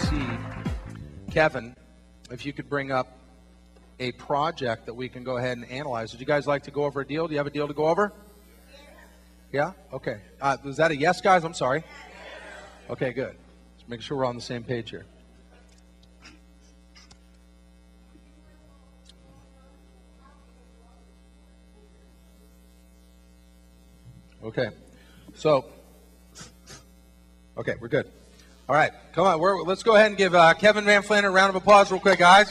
see, Kevin, if you could bring up a project that we can go ahead and analyze. Would you guys like to go over a deal? Do you have a deal to go over? Yeah? Okay. Was that a yes, guys? I'm sorry. Okay, good. Just make sure we're on the same page here. Okay. So, okay, we're good. All right, come on. Let's go ahead and give Kevin Van Flanner a round of applause real quick, guys.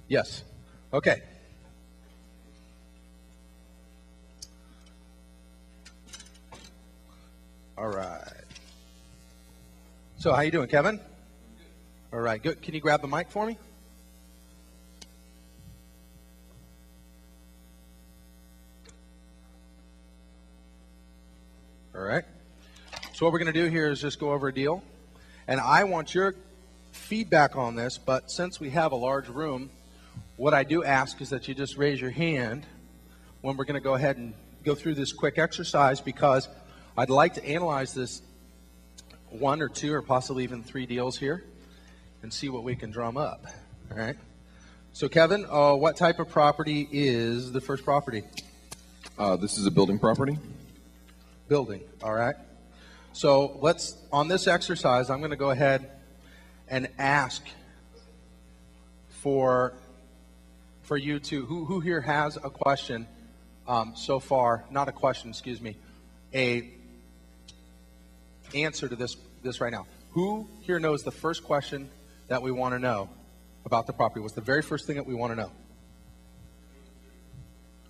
Yes. Okay. All right. So how you doing, Kevin? All right, good. Can you grab the mic for me? All right. So what we're going to do here is just go over a deal. And I want your feedback on this, but since we have a large room, what I do ask is that you just raise your hand when we're going to go ahead and go through this quick exercise, because I'd like to analyze this one or two or possibly even three deals here and see what we can drum up. All right. So Kevin, what type of property is the first property? This is a building property. Building. All right. So on this exercise, I'm going to go ahead and ask for you to, who here has a question so far, not a question, excuse me, a answer to this right now. Who here knows the first question that we want to know about the property? What's the very first thing that we want to know?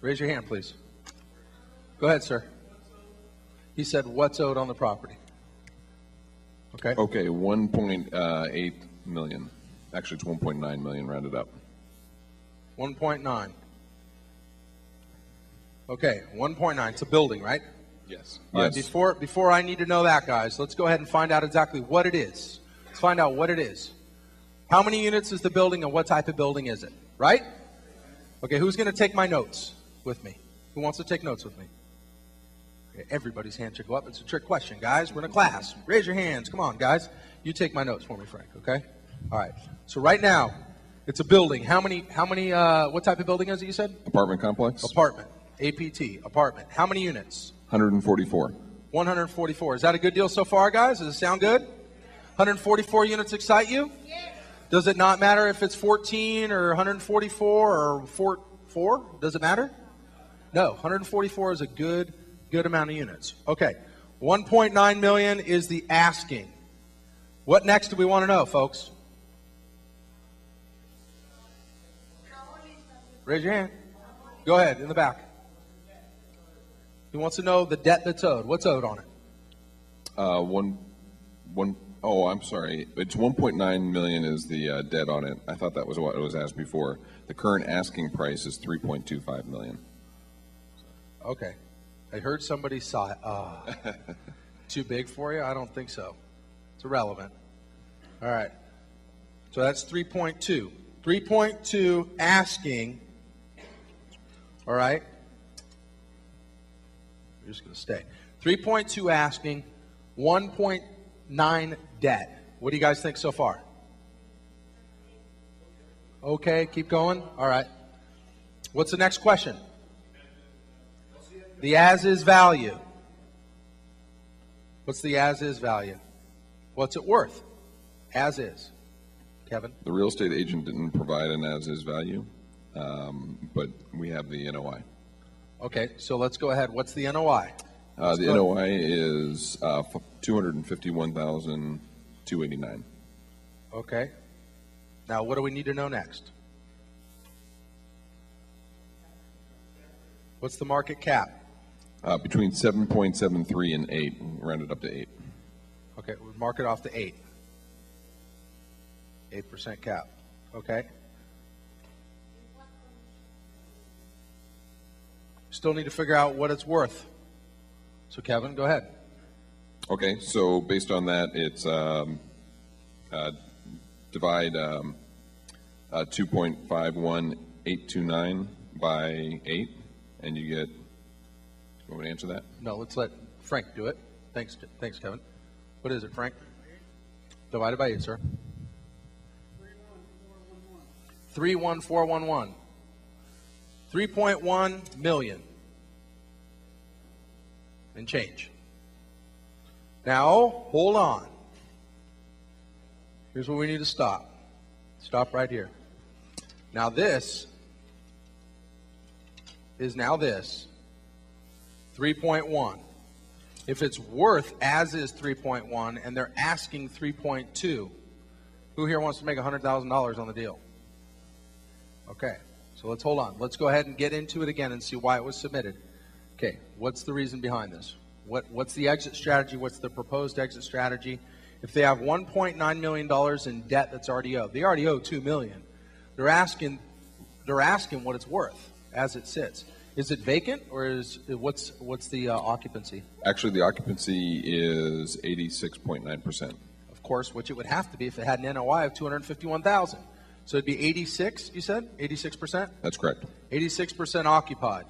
Raise your hand, please. Go ahead, sir. He said, what's owed on the property? Okay. Okay, 1.8 million. Actually, it's 1.9 million rounded up. 1.9. Okay, 1.9. It's a building, right? Yes. All right, before I need to know that, guys, let's go ahead and find out exactly what it is. Let's find out what it is. How many units is the building and what type of building is it? Right? Okay, who's going to take my notes with me? Who wants to take notes with me? Okay, everybody's hand should go up. It's a trick question, guys. We're in a class. Raise your hands. Come on, guys. You take my notes for me, Frank, okay? All right. So right now, it's a building. What type of building is it, you said? Apartment complex. Apartment. APT. Apartment. How many units? 144. 144. Is that a good deal so far, guys? Does it sound good? 144 units excite you? Yes. Does it not matter if it's 14 or 144 or 4? Does it matter? No. 144 is a good amount of units. Okay. 1.9 million is the asking. What next do we want to know, folks? Raise your hand. Go ahead, in the back. He wants to know the debt that's owed. What's owed on it? I'm sorry. It's 1.9 million is the debt on it. I thought that was what it was asked before. The current asking price is 3.25 million. Okay. I heard somebody sigh. Too big for you? I don't think so. It's irrelevant. All right. So that's 3.2. 3.2 asking. All right. We're just going to stay. 3.2 asking, 1.9 debt. What do you guys think so far? Okay, keep going. All right. What's the next question? The as-is value. What's the as-is value? What's it worth? As is. Kevin? The real estate agent didn't provide an as-is value, but we have the NOI. Okay, so let's go ahead. What's the NOI? The NOI is $251,289. Okay. Now, what do we need to know next? What's the market cap? Between 7.73 and 8, rounded up to 8. Okay, we'll mark it off to 8. 8% cap. Okay. Still need to figure out what it's worth. So, Kevin, go ahead. Okay, so based on that, it's divide 2.51829 by 8, and you get Want me to answer that? No, let's let Frank do it. Thanks, Kevin. What is it, Frank? Divided by 8, sir. 31411. 3.1 million. And change. Now, hold on. Here's where we need to stop. Stop right here. Now this is now this. 3.1. If it's worth as is 3.1 and they're asking 3.2, who here wants to make $100,000 on the deal? Okay, so let's hold on. Let's go ahead and get into it again and see why it was submitted. Okay, what's the reason behind this? What's the exit strategy? What's the proposed exit strategy? If they have $1.9 million in debt that's already owed, they already owe $2 million. They're asking what it's worth as it sits. Is it vacant, or what's the occupancy? Actually, the occupancy is 86.9%. Of course, which it would have to be if it had an NOI of $251,000. So it'd be 86. You said 86%. That's correct. 86% occupied.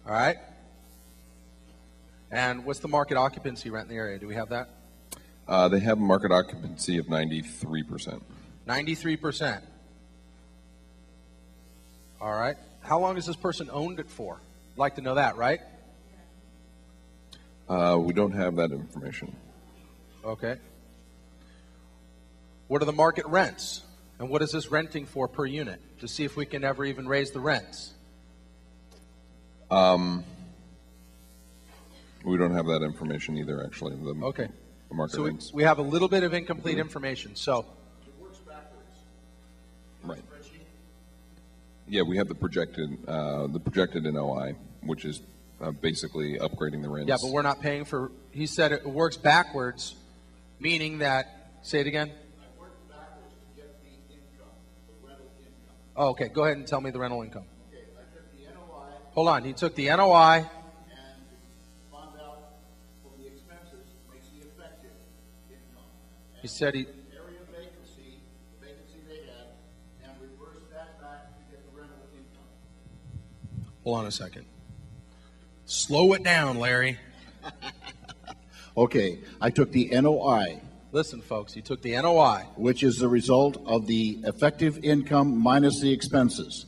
All right. And what's the market occupancy rent in the area? Do we have that? They have a market occupancy of 93%. 93%. All right. How long has this person owned it for? I'd like to know that, right? We don't have that information. Okay. What are the market rents? And what is this renting for per unit? To see if we can ever even raise the rents. We don't have that information either, actually. Okay. The market so rents. we have a little bit of incomplete information. So. It works backwards. Right. Yeah, we have the projected NOI, which is basically upgrading the rents. Yeah, but we're not paying for. He said it works backwards, meaning that. Say it again. I worked backwards to get the income, the rental income. Oh, okay. Go ahead and tell me the rental income. Okay, I took the NOI. Hold on. He took the NOI. And found out from the expenses makes the effective income. And He said he. area vacancy, the vacancy they had, and reverse that back to get the rental income. Hold on a second. Slow it down, Larry. Okay, I took the NOI, Listen, folks. He took the NOI. which is the result of the effective income minus the expenses.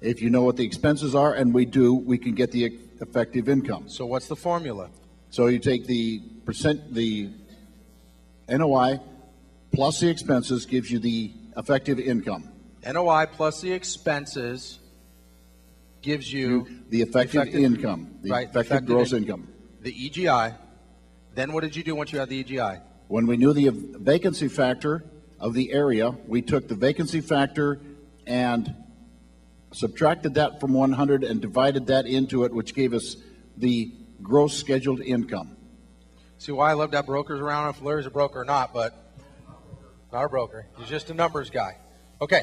If you know what the expenses are, and we do, we can get the effective income. So what's the formula? So you take the NOI plus the expenses gives you the effective income. NOI plus the expenses gives you The effective income, the right, effective gross income. The EGI. Then what did you do once you had the EGI? When we knew the vacancy factor of the area, we took the vacancy factor and subtracted that from 100 and divided that into it, which gave us the gross scheduled income. See why I love to have brokers around? I don't know if Larry's a broker or not, but not a broker. He's just a numbers guy. Okay.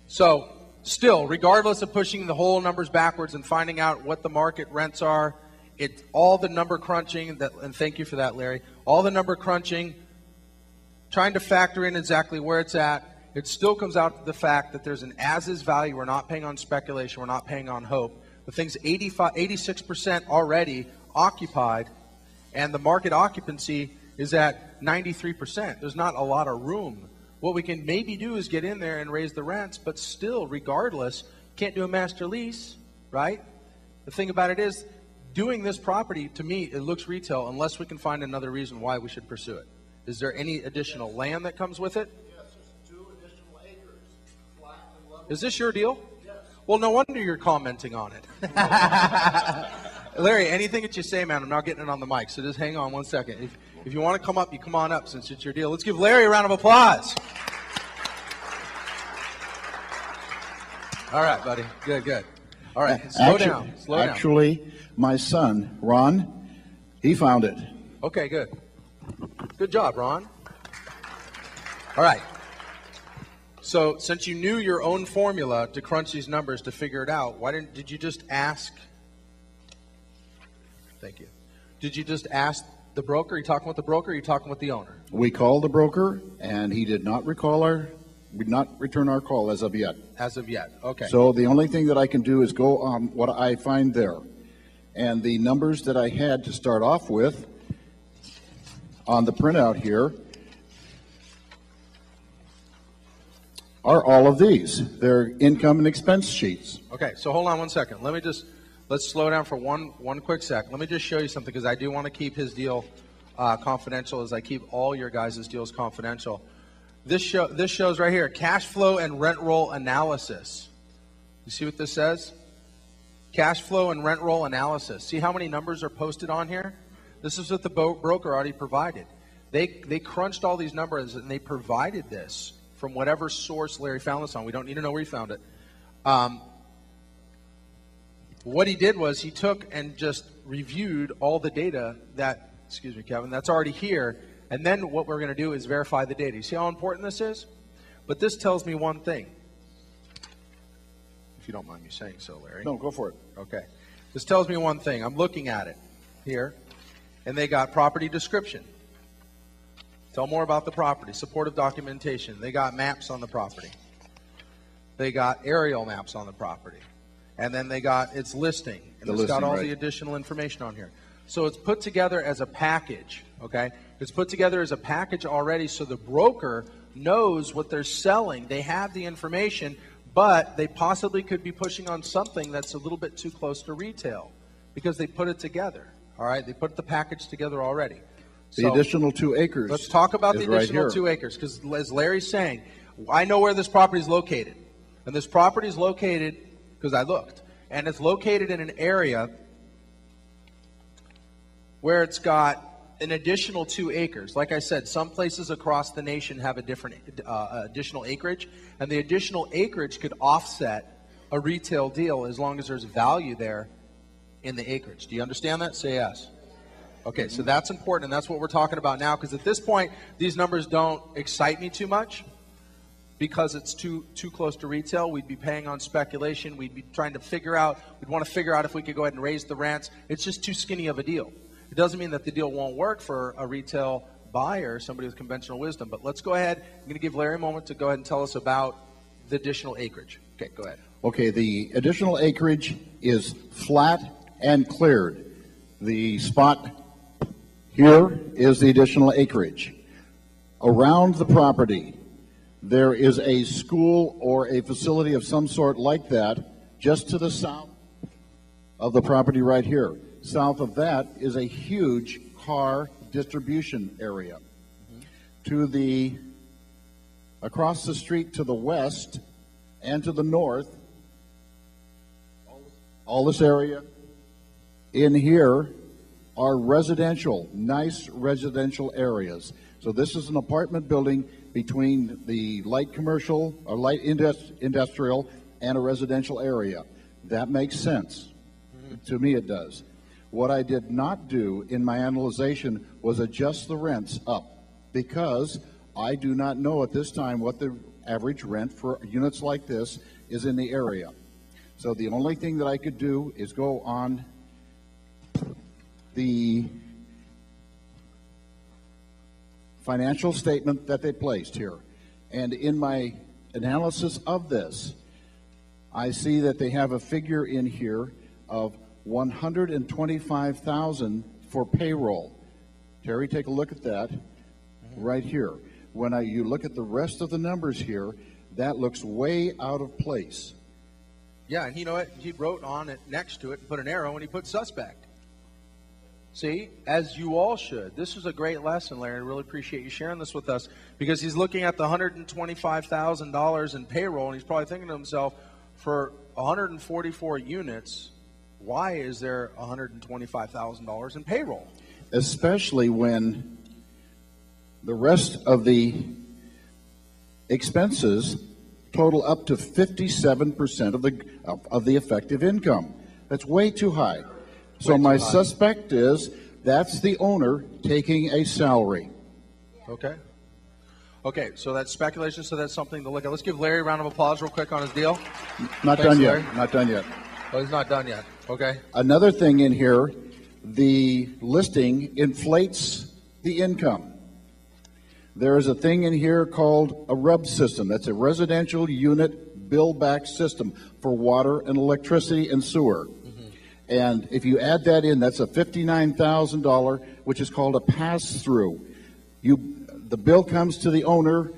So still, regardless of pushing the whole numbers backwards and finding out what the market rents are, it's all the number crunching, and thank you for that, Larry, all the number crunching, trying to factor in exactly where it's at, it still comes out to the fact that there's an as-is value. We're not paying on speculation. We're not paying on hope. The thing's 86% already occupied, and the market occupancy is at 93%. There's not a lot of room. What we can maybe do is get in there and raise the rents, but still, regardless, can't do a master lease, right? The thing about it is, doing this property, to me, it looks retail unless we can find another reason why we should pursue it. Is there any additional land that comes with it? Yes, there's 2 additional acres, flat and level. Is this your deal? Yes. Well, no wonder you're commenting on it. Larry, anything that you say, man, I'm not getting it on the mic, so just hang on one second. If you want to come up, you come on up since it's your deal. Let's give Larry a round of applause. All right, buddy. Good, good. All right, slow down. Slow down. Actually, my son, Ron, he found it. Okay, good. Good job, Ron. All right. So, since you knew your own formula to crunch these numbers to figure it out, did you just ask? Thank you. Did you just ask the broker? Are you talking with the broker? Or are you talking with the owner? We called the broker, and he did not return our call as of yet. As of yet, okay. So the only thing that I can do is go on what I find there. And the numbers that I had to start off with on the printout here are all of these. They're income and expense sheets. Okay, so hold on one second. Let's slow down for one quick sec. Let me just show you something, because I do want to keep his deal confidential, as I keep all your guys' deals confidential. This shows right here, cash flow and rent roll analysis. You see what this says? Cash flow and rent roll analysis. See how many numbers are posted on here? This is what the broker already provided. They crunched all these numbers and they provided this from whatever source Larry found this on. We don't need to know where he found it. What he did was he took and just reviewed all the data that, excuse me, Kevin, that's already here. And then what we're going to do is verify the data. You see how important this is? But this tells me one thing. If you don't mind me saying so, Larry. No, go for it. Okay. This tells me one thing. I'm looking at it here, and they got property description. Tell more about the property. Supportive documentation. They got maps on the property. They got aerial maps on the property. And then they got its listing. And it's got all the additional information on here. So it's put together as a package, okay? It's put together as a package already, so the broker knows what they're selling. They have the information, but they possibly could be pushing on something that's a little bit too close to retail because they put it together, all right? They put the package together already. The additional 2 acres. Let's talk about the additional 2 acres, because as Larry's saying, I know where this property is located. And this property is located, because I looked, and it's located in an area where it's got an additional 2 acres. Like I said, some places across the nation have a different additional acreage, and the additional acreage could offset a retail deal as long as there's value there in the acreage. Do you understand that? Say yes. Okay, so that's important, and that's what we're talking about now, because at this point, these numbers don't excite me too much because it's too close to retail. We'd be paying on speculation. We'd be trying to figure out, we'd want to figure out if we could go ahead and raise the rents. It's just too skinny of a deal. It doesn't mean that the deal won't work for a retail buyer, somebody with conventional wisdom, but let's go ahead. I'm going to give Larry a moment to go ahead and tell us about the additional acreage. Okay, go ahead. Okay, the additional acreage is flat and cleared. The spot here is the additional acreage. Around the property, there is a school or a facility of some sort like that just to the south of the property right here. South of that is a huge car distribution area. To the, across the street to the west and to the north, all this area in here are residential, nice residential areas. So this is an apartment building between the light commercial or light industrial and a residential area. That makes sense. To me it does. What I did not do in my analyzation was adjust the rents up, because I do not know at this time what the average rent for units like this is in the area. So the only thing that I could do is go on the financial statement that they placed here. And in my analysis of this, I see that they have a figure in here of $125,000 for payroll. Terry, take a look at that right here. When you look at the rest of the numbers here, that looks way out of place. Yeah, and you know what? He wrote on it next to it and put an arrow, and he put suspect. See, as you all should. This is a great lesson, Larry. I really appreciate you sharing this with us, because he's looking at the $125,000 in payroll, and he's probably thinking to himself, for 144 units, why is there $125,000 in payroll? Especially when the rest of the expenses total up to 57% of the effective income. That's way too high. So my suspect is that's the owner taking a salary. Okay. Okay, so that's speculation, so that's something to look at. Let's give Larry a round of applause real quick on his deal. Not done yet. Not done yet. Oh, he's not done yet. Okay. Another thing in here, the listing inflates the income. There is a thing in here called a RUB system. That's a residential unit bill back system for water and electricity and sewer. And if you add that in, that's a $59,000, which is called a pass-through. The bill comes to the owner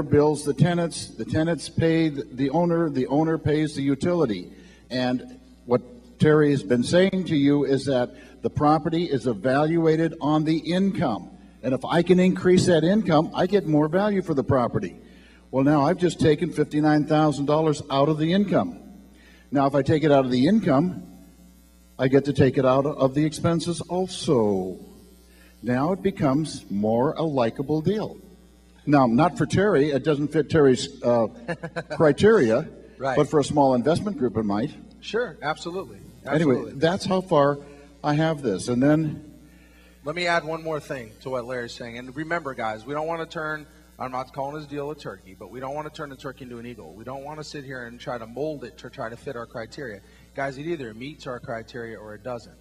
bills the tenants pay the owner pays the utility. And what Terry has been saying to you is that the property is evaluated on the income. And if I can increase that income, I get more value for the property. Well, now I've just taken $59,000 out of the income. Now, if I take it out of the income, I get to take it out of the expenses also. Now it becomes more a likable deal. Now, not for Terry. It doesn't fit Terry's criteria. Right. But for a small investment group, it might. Sure, absolutely. Anyway, that's how far I have this. And then... Let me add one more thing to what Larry's saying. And remember, guys, we don't want to turn, I'm not calling this deal a turkey, but we don't want to turn the turkey into an eagle. We don't want to sit here and try to mold it to try to fit our criteria. Guys, it either meets our criteria or it doesn't.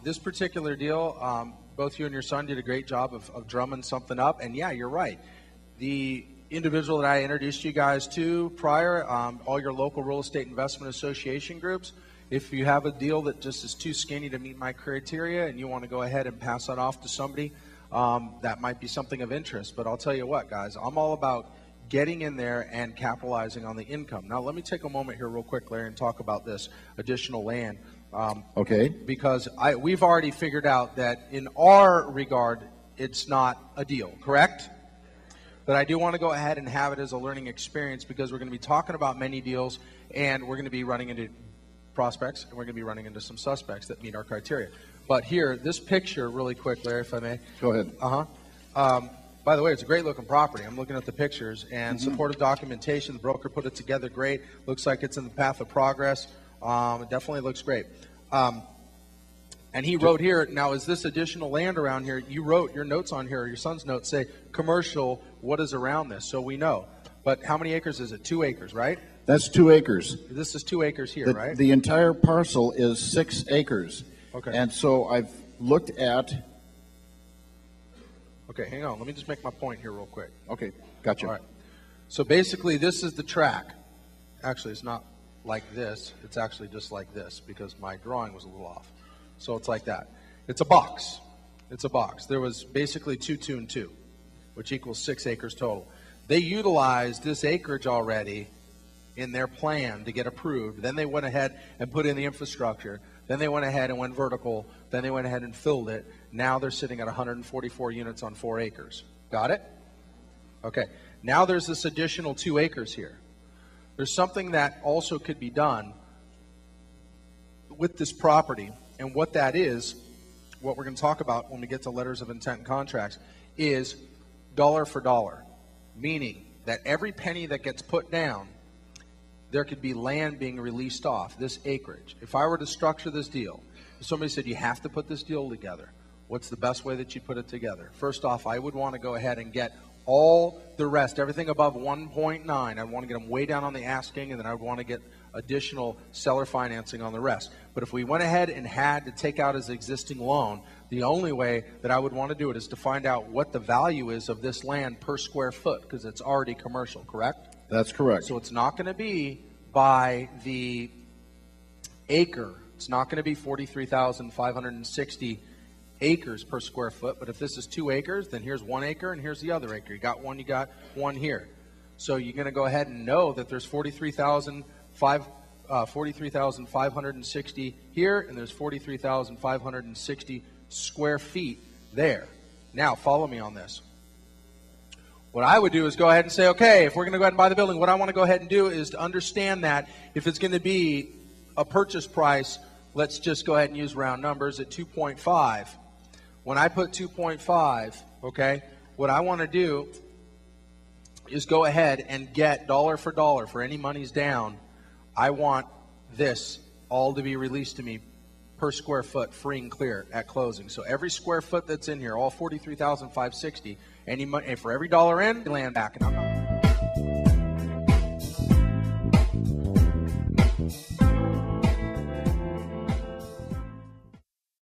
This particular deal, both you and your son did a great job of drumming something up. And yeah, you're right. The individual that I introduced you guys to prior, all your local real estate investment association groups, if you have a deal that just is too skinny to meet my criteria and you want to go ahead and pass that off to somebody, that might be something of interest. But I'll tell you what, guys, I'm all about getting in there and capitalizing on the income. Now, let me take a moment here real quick, Larry, and talk about this additional land. Okay. Because we've already figured out that in our regard, it's not a deal, correct? But I do want to go ahead and have it as a learning experience because we're going to be talking about many deals and we're going to be running into prospects and we're going to be running into some suspects that meet our criteria. But here, this picture, really quick, Larry, if I may. Go ahead. By the way, it's a great looking property. I'm looking at the pictures and supportive documentation. The broker put it together great. Looks like it's in the path of progress. It definitely looks great. And he wrote here, now is this additional land around here, you wrote your notes on here, your son's notes say commercial, what is around this? So we know. But how many acres is it? 2 acres, right? That's 2 acres. This is 2 acres here, right? The entire parcel is 6 acres. Okay. And so I've looked at... Okay, hang on. Let me just make my point here real quick. Okay, gotcha. All right. So basically, this is the track. Actually, it's not like this. It's actually just like this because my drawing was a little off. So it's like that. It's a box. It's a box. There was basically 2, 2, and 2, which equals 6 acres total. They utilized this acreage already in their plan to get approved. Then they went ahead and put in the infrastructure. Then they went ahead and went vertical. Then they went ahead and filled it. Now they're sitting at 144 units on 4 acres. Got it? Okay. Now there's this additional 2 acres here. There's something that also could be done with this property. And what that is, what we're going to talk about when we get to letters of intent and contracts, is dollar for dollar. Meaning that every penny that gets put down, there could be land being released off, this acreage. If I were to structure this deal, if somebody said you have to put this deal together, what's the best way that you put it together? First off, I would want to go ahead and get all the rest, everything above 1.9, I'd want to get them way down on the asking, and then I would want to get additional seller financing on the rest. But if we went ahead and had to take out his existing loan, the only way that I would want to do it is to find out what the value is of this land per square foot, because it's already commercial, correct? That's correct. So it's not going to be by the acre. It's not going to be 43,560 acres per square foot. But if this is 2 acres, then here's 1 acre and here's the other acre. You got one here. So you're going to go ahead and know that there's 43,560 here, and there's 43,560 square feet there. Now, follow me on this. What I would do is go ahead and say, okay, if we're going to go ahead and buy the building, what I want to go ahead and do is to understand that if it's going to be a purchase price, let's just go ahead and use round numbers at 2.5. When I put 2.5, okay, what I want to do is go ahead and get dollar for any monies down. I want this all to be released to me per square foot, free and clear at closing. So every square foot that's in here, all 43,560, any money, and for every dollar in, land back. And I'm not